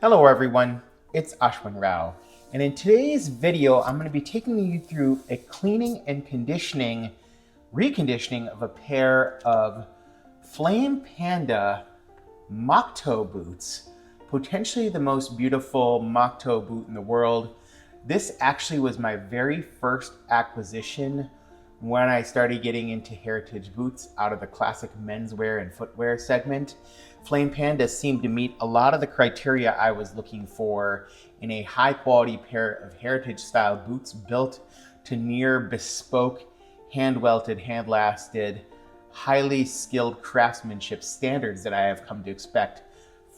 Hello everyone, it's Ashwin Rao, and in today's video I'm going to be taking you through a cleaning and reconditioning of a pair of Flame Panda Moc Toe boots, potentially the most beautiful moc toe boot in the world. This actually was my very first acquisition when I started getting into heritage boots out of the classic menswear and footwear segment. Flame Panda seemed to meet a lot of the criteria I was looking for in a high quality pair of heritage style boots built to near bespoke, hand welted, hand lasted, highly skilled craftsmanship standards that I have come to expect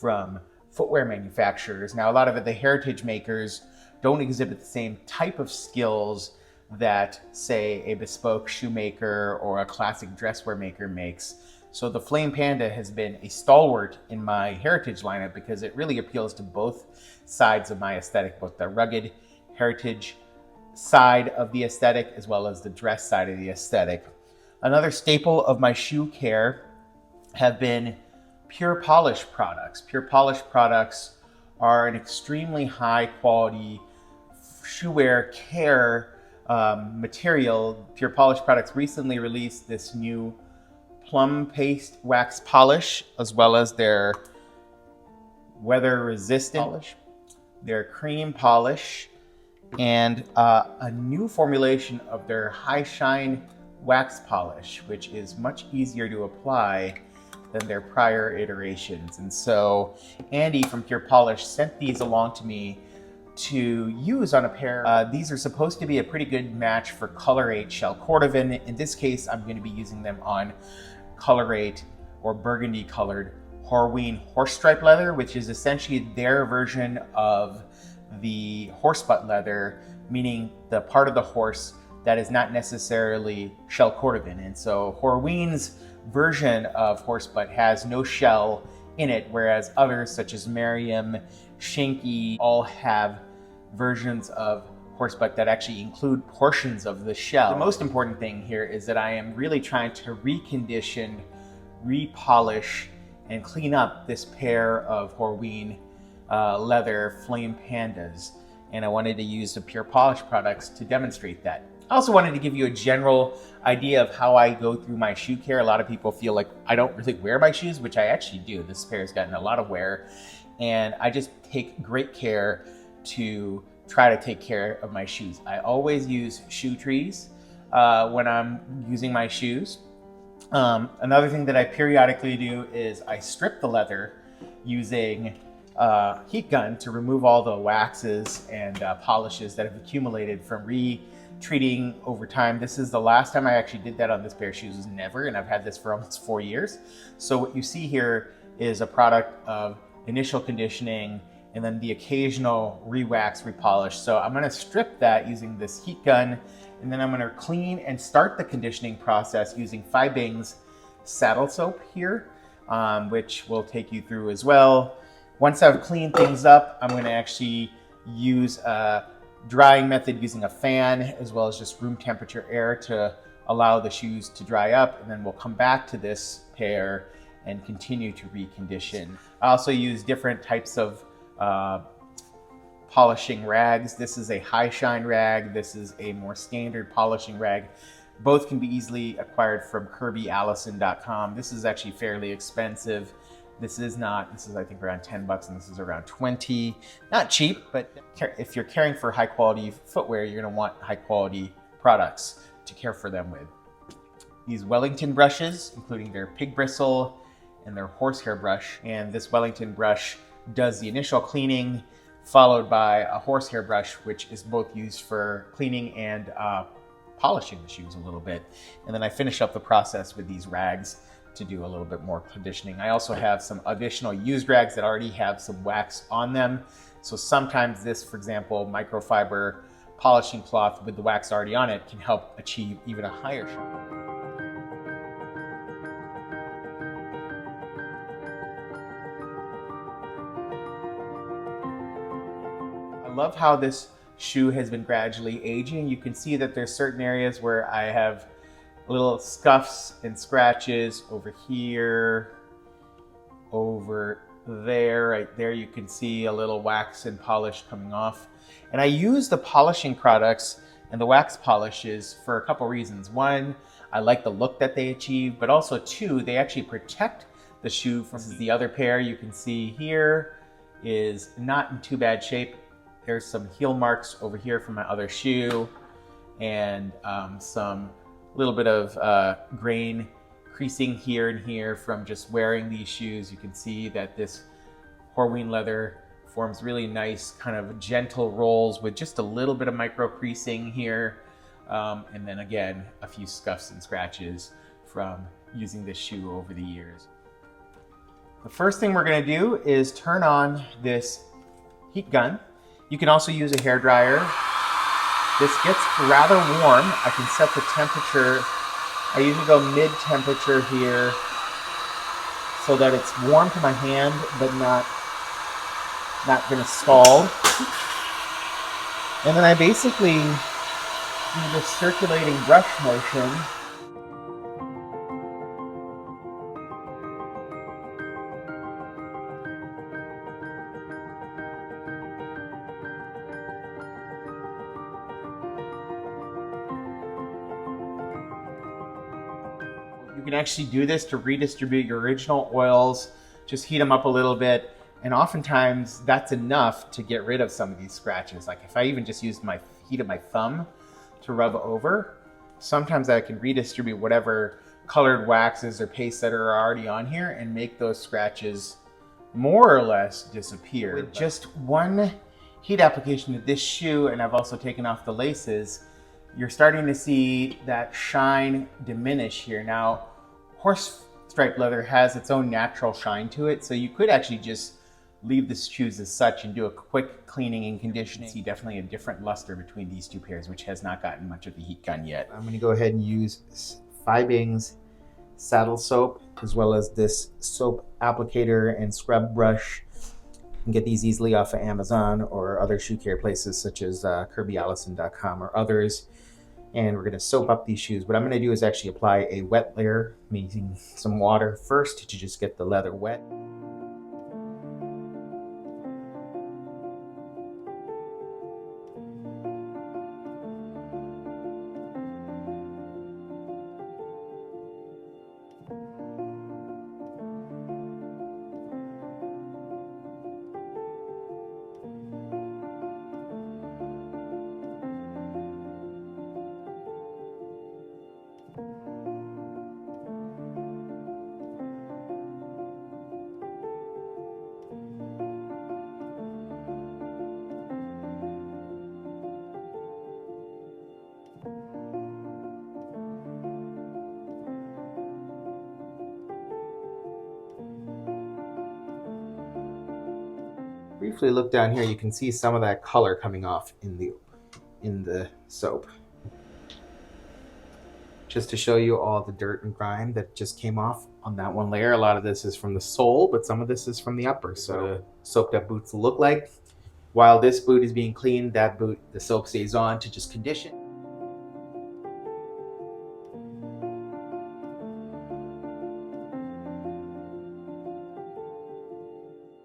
from footwear manufacturers. Now, a lot of the heritage makers don't exhibit the same type of skills that, say, a bespoke shoemaker or a classic dresswear maker makes. So the Flame Panda has been a stalwart in my heritage lineup because it really appeals to both sides of my aesthetic, both the rugged heritage side of the aesthetic as well as the dress side of the aesthetic. Another staple of my shoe care have been pure polish products. Pure polish products are an extremely high quality shoe wear care material. Pure Polish Products recently released this new plum paste wax polish, as well as their weather resistant polish, their cream polish, and a new formulation of their high shine wax polish, which is much easier to apply than their prior iterations. And so Andy from Pure Polish sent these along to me to use on a pair. These are supposed to be a pretty good match for Color 8 shell cordovan. In this case, I'm going to be using them on Color 8 or burgundy colored Horween horse stripe leather, which is essentially their version of the horse butt leather, meaning the part of the horse that is not necessarily shell cordovan. And so Horween's version of horse butt has no shell in it, whereas others such as Merriam, Shinky all have versions of horse butt that actually include portions of the shell. The most important thing here is that I am really trying to recondition, repolish, and clean up this pair of Horween leather Flame Pandas. And I wanted to use the Pure Polish products to demonstrate that. I also wanted to give you a general idea of how I go through my shoe care. A lot of people feel like I don't really wear my shoes, which I actually do. This pair has gotten a lot of wear, and I just take great care to try to take care of my shoes. I always use shoe trees when I'm using my shoes. Another thing that I periodically do is I strip the leather using heat gun to remove all the waxes and polishes that have accumulated from treating over time. This is the last time I actually did that on this pair of shoes, was never, and I've had this for almost 4 years. So what you see here is a product of initial conditioning and then the occasional re-wax, repolish. So I'm gonna strip that using this heat gun, and then I'm gonna clean and start the conditioning process using Peng's saddle soap here, which we'll take you through as well. Once I've cleaned things up, I'm gonna actually use a drying method using a fan as well as just room temperature air to allow the shoes to dry up, and then we'll come back to this pair and continue to recondition. I also use different types of polishing rags. This is a high shine rag. This is a more standard polishing rag. Both can be easily acquired from KirbyAllison.com. This is actually fairly expensive. This is I think around 10 bucks, and this is around 20. Not cheap, but if you're caring for high quality footwear, you're gonna want high quality products to care for them with. These Wellington brushes, including their pig bristle and their horsehair brush. And this Wellington brush does the initial cleaning, followed by a horsehair brush, which is both used for cleaning and polishing the shoes a little bit. And then I finish up the process with these rags to do a little bit more conditioning. I also have some additional used rags that already have some wax on them. So sometimes this, for example, microfiber polishing cloth with the wax already on it can help achieve even a higher shine. I love how this shoe has been gradually aging. You can see that there's certain areas where I have little scuffs and scratches over here, over over there. Right there you can see a little wax and polish coming off. And I use the polishing products and the wax polishes for a couple reasons. One, I like the look that they achieve, but also two, they actually protect the shoe from the other pair. You can see here is not in too bad shape. There's some heel marks over here from my other shoe, and some little bit of grain creasing here and here from just wearing these shoes. You can see that this Horween leather forms really nice kind of gentle rolls with just a little bit of micro creasing here. And then again, a few scuffs and scratches from using this shoe over the years. The first thing we're gonna do is turn on this heat gun. You can also use a hairdryer. This gets rather warm. I can set the temperature. I usually go mid-temperature here so that it's warm to my hand, but not gonna scald. And then I basically do this circulating brush motion. You can actually do this to redistribute your original oils, just heat them up a little bit, and oftentimes that's enough to get rid of some of these scratches. Like if I even just used my heat of my thumb to rub over, sometimes I can redistribute whatever colored waxes or pastes that are already on here and make those scratches more or less disappear. With just one heat application of this shoe, and I've also taken off the laces, you're starting to see that shine diminish here. Now, horse stripe leather has its own natural shine to it, so you could actually just leave the shoes as such and do a quick cleaning and conditioning. You see definitely a different luster between these two pairs, which has not gotten much of the heat gun yet. I'm gonna go ahead and use Peng's saddle soap, as well as this soap applicator and scrub brush. You can get these easily off of Amazon or other shoe care places such as KirbyAllison.com or others. And we're gonna soap up these shoes. What I'm gonna do is actually apply a wet layer, meaning some water first to just get the leather wet. Briefly look down here, you can see some of that color coming off in the soap. Just to show you all the dirt and grime that just came off on that one layer. A lot of this is from the sole, but some of this is from the upper. So soaked up boots look like. While this boot is being cleaned, that boot, the soap stays on to just condition.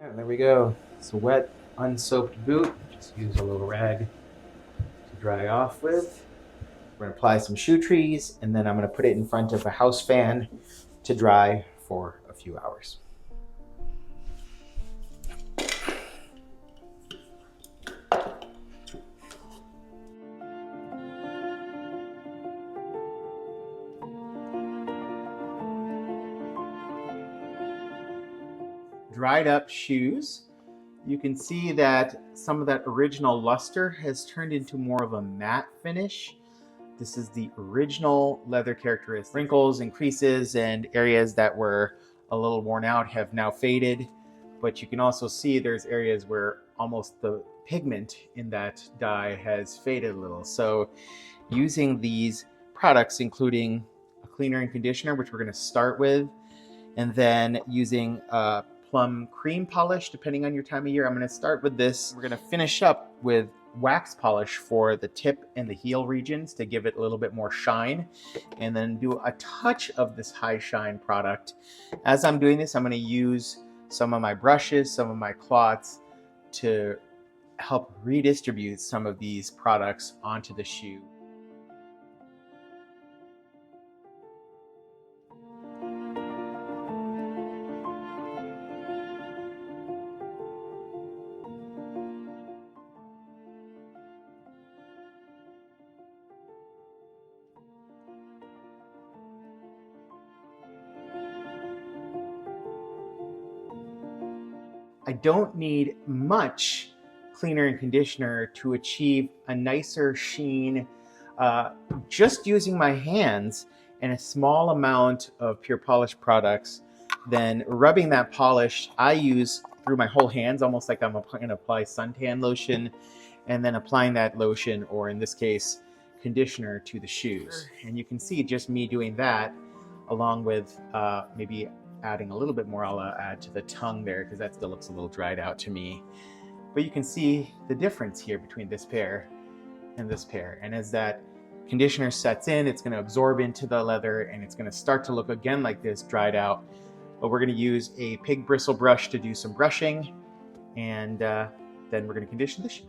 And there we go. It's a wet, unsoaped boot. Just use a little rag to dry off with. We're gonna apply some shoe trees, and then I'm gonna put it in front of a house fan to dry for a few hours. Dried up shoes. You can see that some of that original luster has turned into more of a matte finish. This is the original leather characteristic. Wrinkles and creases and areas that were a little worn out have now faded, but you can also see there's areas where almost the pigment in that dye has faded a little. So using these products, including a cleaner and conditioner, which we're gonna start with, and then using plum cream polish, depending on your time of year. I'm gonna start with this. We're gonna finish up with wax polish for the tip and the heel regions to give it a little bit more shine, and then do a touch of this high shine product. As I'm doing this, I'm gonna use some of my brushes, some of my cloths to help redistribute some of these products onto the shoe. I don't need much cleaner and conditioner to achieve a nicer sheen. Just using my hands and a small amount of pure polish products, then rubbing that polish I use through my whole hands, almost like I'm going to apply suntan lotion, and then applying that lotion, or in this case, conditioner, to the shoes. And you can see just me doing that, along with maybe adding a little bit more. I'll add to the tongue there because that still looks a little dried out to me. But you can see the difference here between this pair and this pair. And as that conditioner sets in, it's going to absorb into the leather and it's going to start to look again like this, dried out. But we're going to use a pig bristle brush to do some brushing, and then we're going to condition the shoe.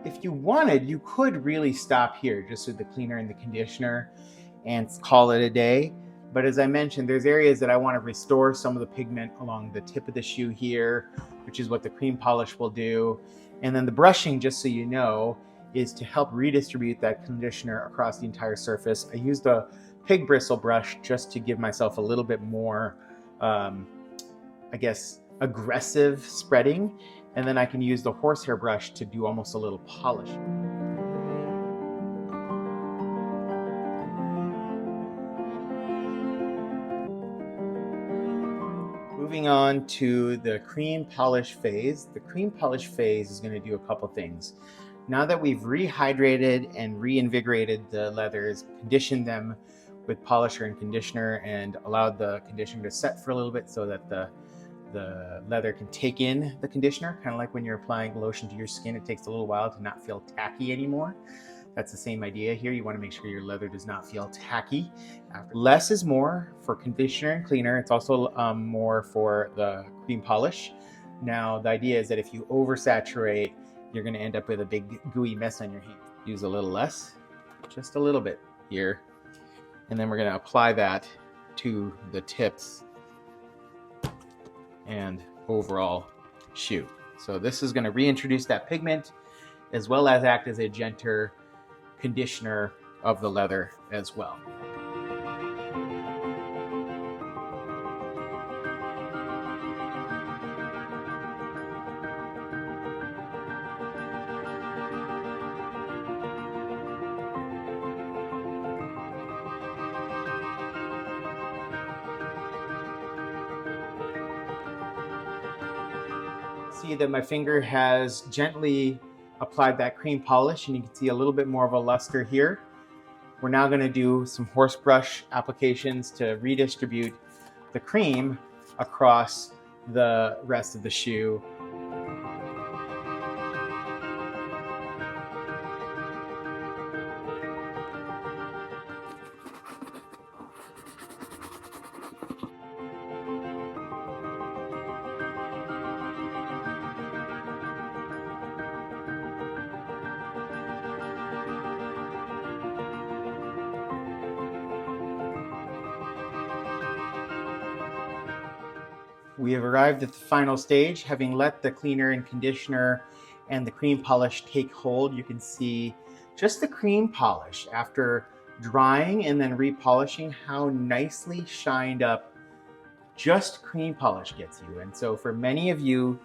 If you wanted, you could really stop here just with the cleaner and the conditioner and call it a day. But as I mentioned, there's areas that I want to restore some of the pigment along the tip of the shoe here, which is what the cream polish will do. And then the brushing, just so you know, is to help redistribute that conditioner across the entire surface. I used a pig bristle brush just to give myself a little bit more, I guess, aggressive spreading. And then I can use the horsehair brush to do almost a little polish. Moving on to the cream polish phase. The cream polish phase is going to do a couple things. Now that we've rehydrated and reinvigorated the leathers, conditioned them with polisher and conditioner, and allowed the conditioner to set for a little bit so that the leather can take in the conditioner, kind of like when you're applying lotion to your skin. It takes a little while to not feel tacky anymore. That's the same idea here. You want to make sure your leather does not feel tacky. Less is more for conditioner and cleaner. It's also more for the cream polish. Now, the idea is that if you oversaturate, you're going to end up with a big gooey mess on your hands. Use a little less, just a little bit here. And then we're going to apply that to the tips and overall shoe. So this is going to reintroduce that pigment as well as act as a gentle conditioner of the leather as well. See that my finger has gently applied that cream polish, and you can see a little bit more of a luster here. We're now going to do some horse brush applications to redistribute the cream across the rest of the shoe. We have arrived at the final stage, having let the cleaner and conditioner and the cream polish take hold. You can see just the cream polish after drying and then repolishing, how nicely shined up just cream polish gets you. And so for many of you,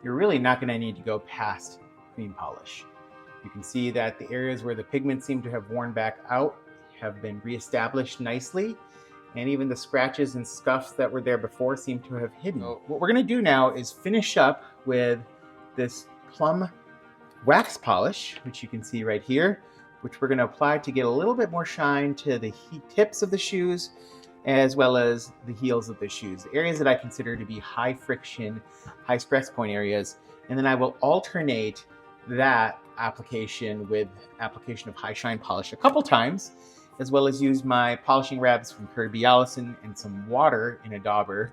you're really not going to need to go past cream polish. You can see that the areas where the pigment seemed to have worn back out have been reestablished nicely. And even the scratches and scuffs that were there before seem to have hidden. So what we're going to do now is finish up with this plum wax polish, which you can see right here, which we're going to apply to get a little bit more shine to the tips of the shoes, as well as the heels of the shoes, the areas that I consider to be high friction, high stress point areas. And then I will alternate that application with application of high shine polish a couple times, as well as use my polishing wraps from Kirby Allison and some water in a dauber,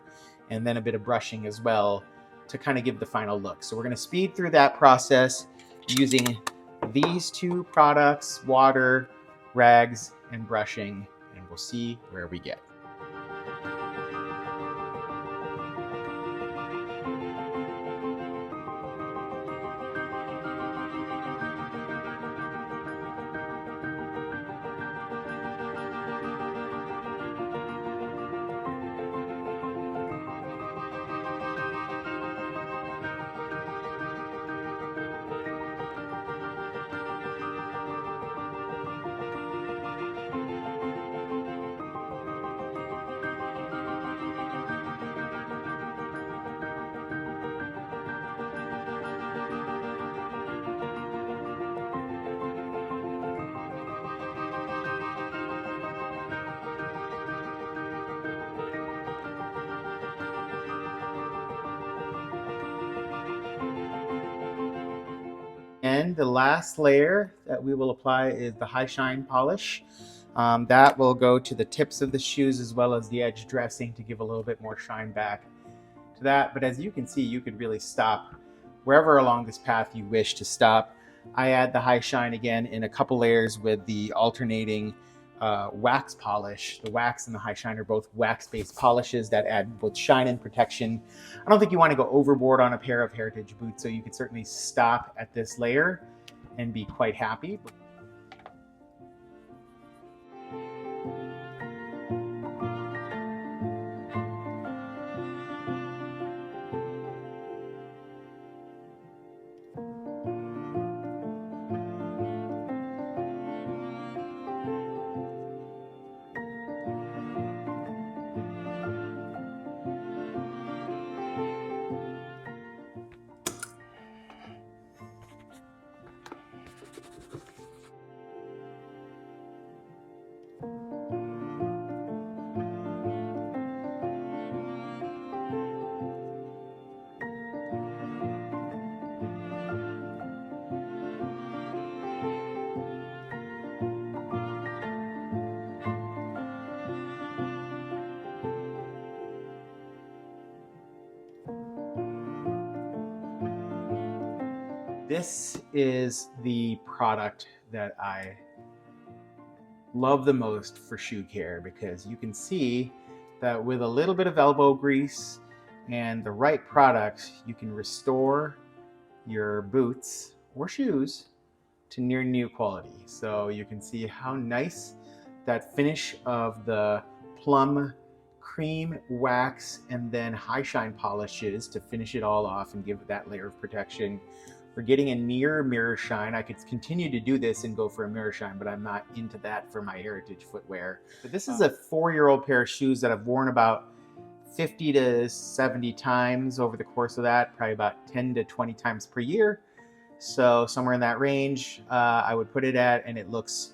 and then a bit of brushing as well to kind of give the final look. So we're going to speed through that process using these two products, water, rags, and brushing, and we'll see where we get. And the last layer that we will apply is the high shine polish. That will go to the tips of the shoes as well as the edge dressing to give a little bit more shine back to that. But as you can see, you could really stop wherever along this path you wish to stop. I add the high shine again in a couple layers with the alternating wax polish. The wax and the high shine are both wax-based polishes that add both shine and protection. I don't think you want to go overboard on a pair of heritage boots, so you could certainly stop at this layer and be quite happy. This is the product that I love the most for shoe care, because you can see that with a little bit of elbow grease and the right product, you can restore your boots or shoes to near new quality. So you can see how nice that finish of the plum cream wax and then high shine polishes to finish it all off and give it that layer of protection. We're getting a near mirror shine. I could continue to do this and go for a mirror shine, but I'm not into that for my heritage footwear. But this is a 4-year-old pair of shoes that I've worn about 50 to 70 times over the course of that, probably about 10 to 20 times per year. So somewhere in that range, I would put it at, and it looks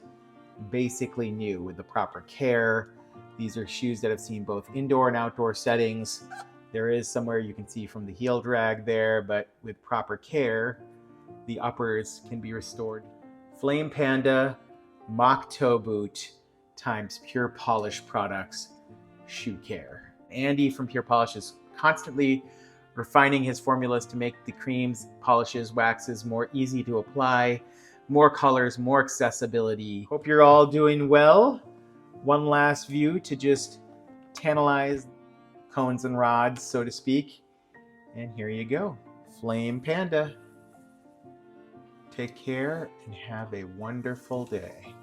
basically new with the proper care. These are shoes that have seen both indoor and outdoor settings. There is somewhere you can see from the heel drag there, but with proper care, the uppers can be restored. Flame Panda Moc Toe boot times Pure Polish products shoe care. Andy from Pure Polish is constantly refining his formulas to make the creams, polishes, waxes more easy to apply, more colors, more accessibility. Hope you're all doing well. One last view to just tantalize cones and rods, so to speak. And here you go, Flame Panda. Take care and have a wonderful day.